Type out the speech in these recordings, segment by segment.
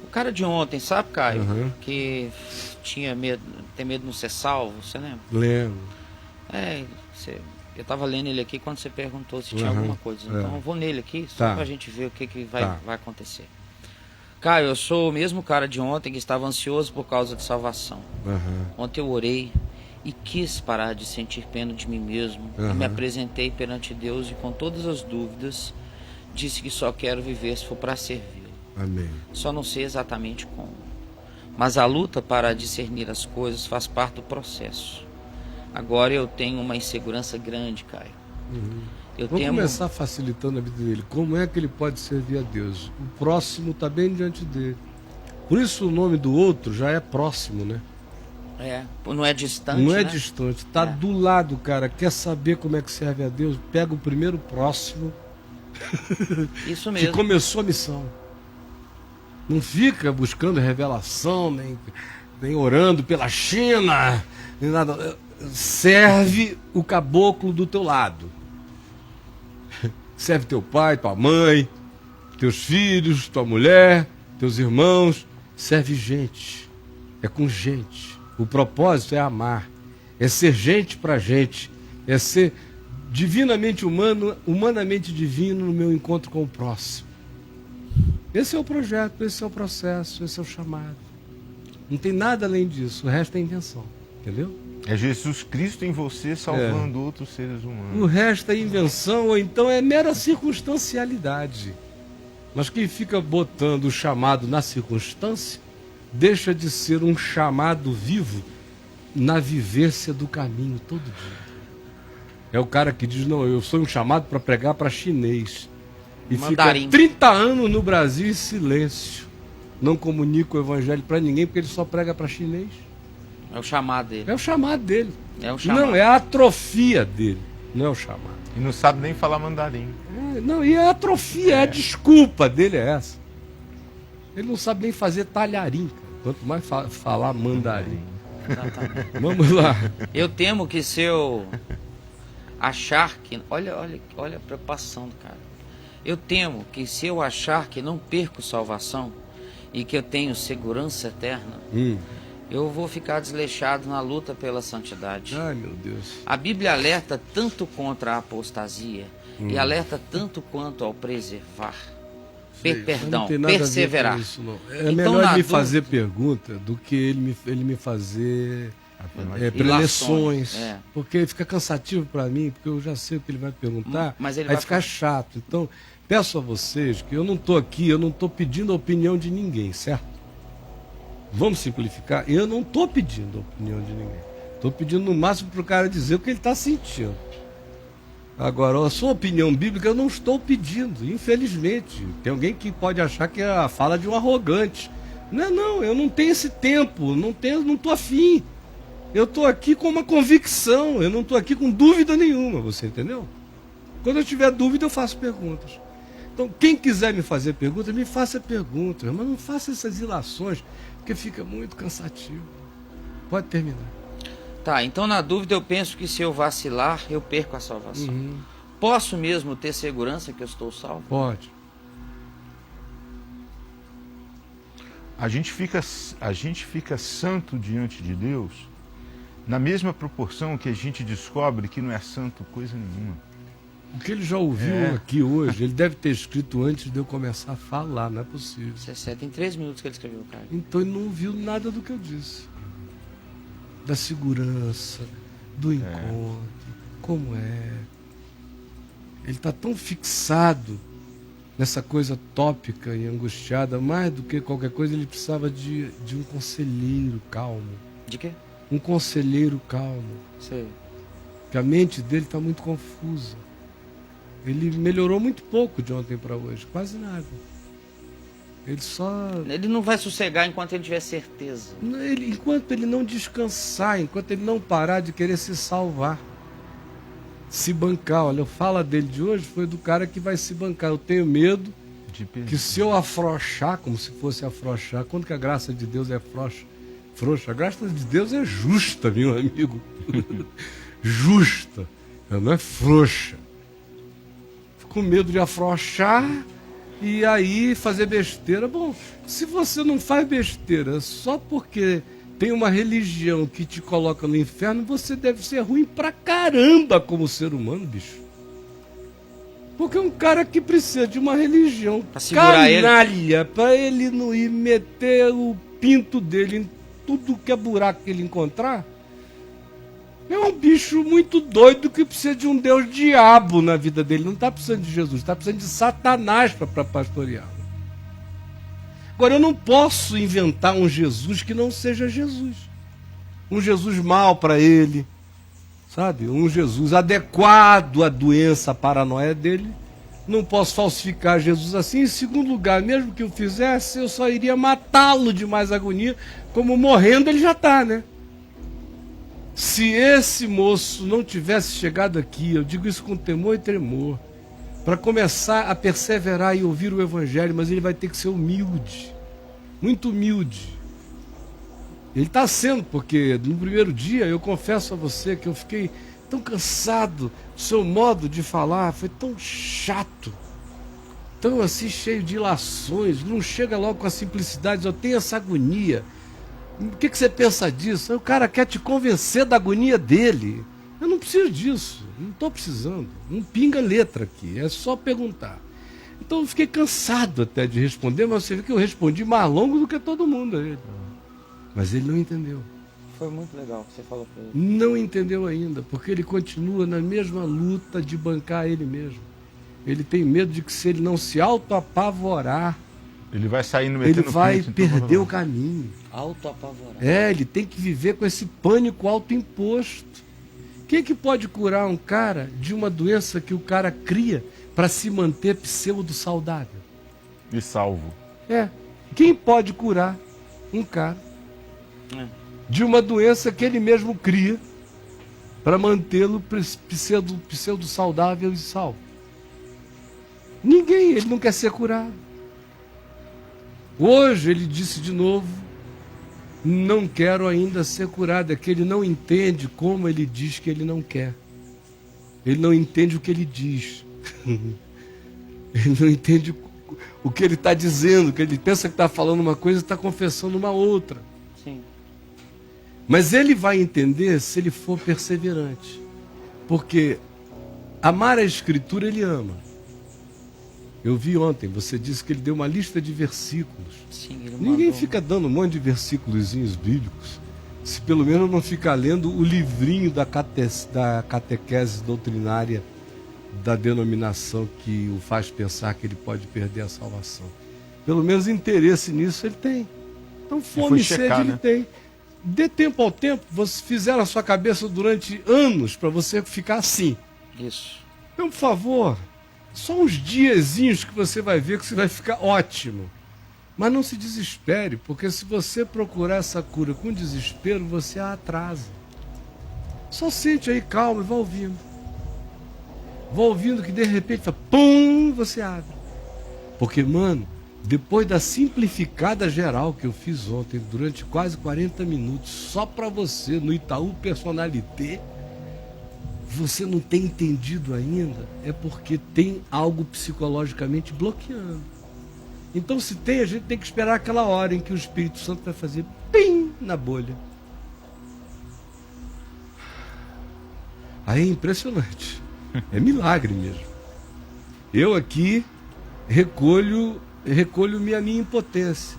cara de ontem, sabe, Caio? Uhum. Que tinha medo, tem medo de não ser salvo, você lembra? Lembro. Eu tava lendo ele aqui quando você perguntou se tinha Uhum. alguma coisa. Então eu vou nele aqui, só Tá. pra gente ver o que vai, Tá. vai acontecer. Caio, eu sou o mesmo cara de ontem que estava ansioso por causa de salvação. Uhum. Ontem eu orei e quis parar de sentir pena de mim mesmo. E me apresentei perante Deus e com todas as dúvidas disse que só quero viver se for para servi-lo. Amém. Só não sei exatamente como. Mas a luta para discernir as coisas faz parte do processo. Agora eu tenho uma insegurança grande, Caio. Vamos começar facilitando a vida dele. Como é que ele pode servir a Deus? O próximo está bem diante dele. Por isso o nome do outro já é próximo, né? Não é distante, Não é né? distante, está do lado, cara. Quer saber como é que serve a Deus? Pega o primeiro próximo Isso que mesmo. começou a missão. Não fica buscando revelação, nem orando pela China, nem nada. Serve o caboclo do teu lado. Serve teu pai, tua mãe, teus filhos, tua mulher, teus irmãos. Serve gente. É com gente. O propósito é amar. É ser gente pra gente. É ser divinamente humano, humanamente divino no meu encontro com o próximo. Esse é o projeto, esse é o processo, esse é o chamado. Não tem nada além disso. O resto é invenção. Entendeu? É Jesus Cristo em você salvando outros seres humanos. O resto é invenção ou então é mera circunstancialidade. Mas quem fica botando o chamado na circunstância deixa de ser um chamado vivo na vivência do caminho todo dia. É o cara que diz, não, eu sou um chamado para pregar para chinês. E Mandarim. fica 30 anos no Brasil em silêncio. Não comunica o evangelho para ninguém porque ele só prega para chinês. É o chamado dele. É o chamado dele. É o chamado. Não, é a atrofia dele. Não é o chamado. E não sabe nem falar mandarim. Não, e a atrofia, a desculpa dele é essa. Ele não sabe nem fazer talharim, cara. Quanto mais falar mandarim. Exatamente. Vamos lá. Eu temo que se eu achar que... Olha a preocupação do cara. Eu temo que se eu achar que não perco salvação e que eu tenho segurança eterna, eu vou ficar desleixado na luta pela santidade. Ai, meu Deus. A Bíblia alerta tanto contra a apostasia e alerta tanto quanto ao preservar. Perdão, Não tem nada perseverar. a ver com isso, não. É Então, melhor na ele me dúvida- fazer pergunta do que ele me fazer Ilações, preleções. é. Porque fica cansativo para mim, porque eu já sei o que ele vai perguntar. Mas ele aí vai fica chato. Então, peço a vocês que eu não estou aqui, eu não estou pedindo a opinião de ninguém, certo? Vamos simplificar? Eu não estou pedindo a opinião de ninguém. Estou pedindo no máximo para o cara dizer o que ele está sentindo. Agora, a sua opinião bíblica eu não estou pedindo, infelizmente. Tem alguém que pode achar que é a fala de um arrogante. Não, eu não tenho esse tempo, não estou afim. Eu estou aqui com uma convicção, eu não estou aqui com dúvida nenhuma, você entendeu? Quando eu tiver dúvida, eu faço perguntas. Então, quem quiser me fazer perguntas, me faça perguntas, mas não faça essas ilações, porque fica muito cansativo. Pode terminar. Tá, então na dúvida eu penso que se eu vacilar, eu perco a salvação. Posso mesmo ter segurança que eu estou salvo? Pode. A gente fica santo diante de Deus na mesma proporção que a gente descobre que não é santo coisa nenhuma. O que ele já ouviu aqui hoje, ele deve ter escrito antes de eu começar a falar, não é possível. Tem 3 minutos que ele escreveu, cara. Então ele não ouviu nada do que eu disse. Da segurança, do encontro, como é. Ele está tão fixado nessa coisa tópica e angustiada, mais do que qualquer coisa, ele precisava de um conselheiro calmo. De quê? Um conselheiro calmo. Sei. Porque a mente dele está muito confusa. Ele melhorou muito pouco de ontem para hoje, quase nada. Ele não vai sossegar enquanto ele tiver certeza. Enquanto ele não descansar, enquanto ele não parar de querer se salvar, se bancar. Olha, a fala dele de hoje foi do cara que vai se bancar. Eu tenho medo que se eu afrouxar, como se fosse afrouxar, quando que a graça de Deus é frouxa? A graça de Deus é justa, meu amigo. Justa, ela não é frouxa. Fico com medo de afrouxar e aí fazer besteira. Bom, se você não faz besteira só porque tem uma religião que te coloca no inferno, você deve ser ruim pra caramba como ser humano, bicho. Porque um cara que precisa de uma religião Pra segurar ele. canalha, pra ele não ir meter o pinto dele em tudo que é buraco que ele encontrar, é um bicho muito doido que precisa de um Deus diabo na vida dele. Não está precisando de Jesus, está precisando de Satanás para pastoreá-lo. Agora, eu não posso inventar um Jesus que não seja Jesus. Um Jesus mau para ele, sabe? Um Jesus adequado à doença, à paranoia dele. Não posso falsificar Jesus assim. Em segundo lugar, mesmo que eu fizesse, eu só iria matá-lo de mais agonia. Como morrendo ele já está, né? Se esse moço não tivesse chegado aqui, eu digo isso com temor e tremor, para começar a perseverar e ouvir o Evangelho, mas ele vai ter que ser humilde, muito humilde. Ele está sendo, porque no primeiro dia eu confesso a você que eu fiquei tão cansado, o seu modo de falar foi tão chato, tão assim cheio de ilações, não chega logo com a simplicidade, eu tenho essa agonia. O que você pensa disso? O cara quer te convencer da agonia dele. Eu não preciso disso, não estou precisando. Não pinga letra aqui, é só perguntar. Então eu fiquei cansado até de responder, mas você vê que eu respondi mais longo do que todo mundo a ele. Mas ele não entendeu. Foi muito legal o que você falou pra ele. Não entendeu ainda, porque ele continua na mesma luta de bancar ele mesmo. Ele tem medo de que se ele não se auto-apavorar, Ele vai sair no ele vai perder o caminho. Auto-apavorado. Ele tem que viver com esse pânico autoimposto. Quem que pode curar um cara de uma doença que o cara cria para se manter pseudo-saudável? E salvo. Quem pode curar um cara de uma doença que ele mesmo cria para mantê-lo pseudo-saudável e salvo? Ninguém, ele não quer ser curado. Hoje ele disse de novo, não quero ainda ser curado. É que ele não entende como ele diz que ele não quer. Ele não entende o que ele diz. Ele não entende o que ele está dizendo, que ele pensa que está falando uma coisa e está confessando uma outra. Sim. Mas ele vai entender se ele for perseverante. Porque amar a Escritura ele ama. Eu vi ontem, você disse que ele deu uma lista de versículos. Sim, ele Ninguém mandou. fica dando um monte de versículozinhos bíblicos, se pelo menos não ficar lendo o livrinho da catequese doutrinária da denominação que o faz pensar que ele pode perder a salvação. Pelo menos interesse nisso ele tem. Então fome e sede checar, ele né? tem. Dê tempo ao tempo, você fizeram a sua cabeça durante anos para você ficar assim. Isso. Então, por favor, só uns diazinhos que você vai ver que você vai ficar ótimo. Mas não se desespere, porque se você procurar essa cura com desespero, você a atrasa. Só sente aí, calma, e vá ouvindo. Vá ouvindo que de repente, pum, você abre. Porque, mano, depois da simplificada geral que eu fiz ontem, durante quase 40 minutos, só para você, no Itaú Personalité, você não tem entendido ainda, é porque tem algo psicologicamente bloqueando. Então, se tem, a gente tem que esperar aquela hora em que o Espírito Santo vai fazer pim na bolha. Aí é impressionante. É milagre mesmo. Eu aqui recolho minha impotência.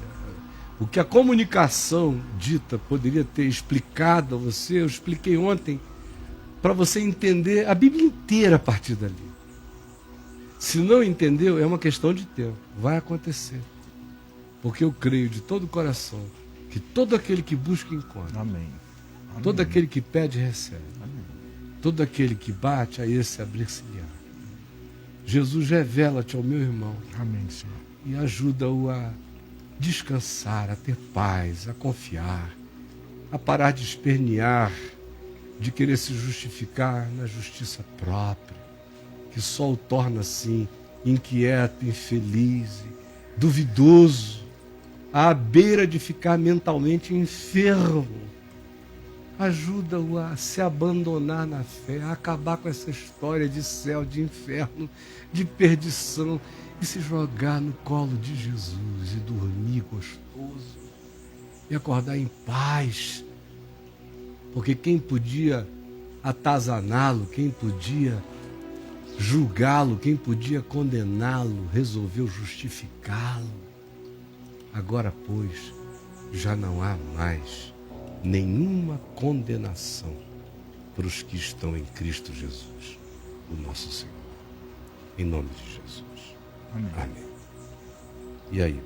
O que a comunicação dita poderia ter explicado a você, eu expliquei ontem, para você entender a Bíblia inteira a partir dali. Se não entendeu, é uma questão de tempo. Vai acontecer. Porque eu creio de todo o coração que todo aquele que busca, encontra. Amém. Amém. Todo aquele que pede, recebe. Amém. Todo aquele que bate, a esse abrir-se-lhe-á. Jesus, revela-te ao meu irmão Amém, Senhor. e ajuda-o a descansar, a ter paz, a confiar, a parar de espernear, de querer se justificar na justiça própria, que só o torna assim inquieto, infeliz, duvidoso, à beira de ficar mentalmente enfermo. Ajuda-o a se abandonar na fé, a acabar com essa história de céu, de inferno, de perdição, e se jogar no colo de Jesus e dormir gostoso e acordar em paz. Porque quem podia atazaná-lo, quem podia julgá-lo, quem podia condená-lo, resolveu justificá-lo. Agora, pois, já não há mais nenhuma condenação para os que estão em Cristo Jesus, o nosso Senhor. Em nome de Jesus. Amém. Amém. E aí?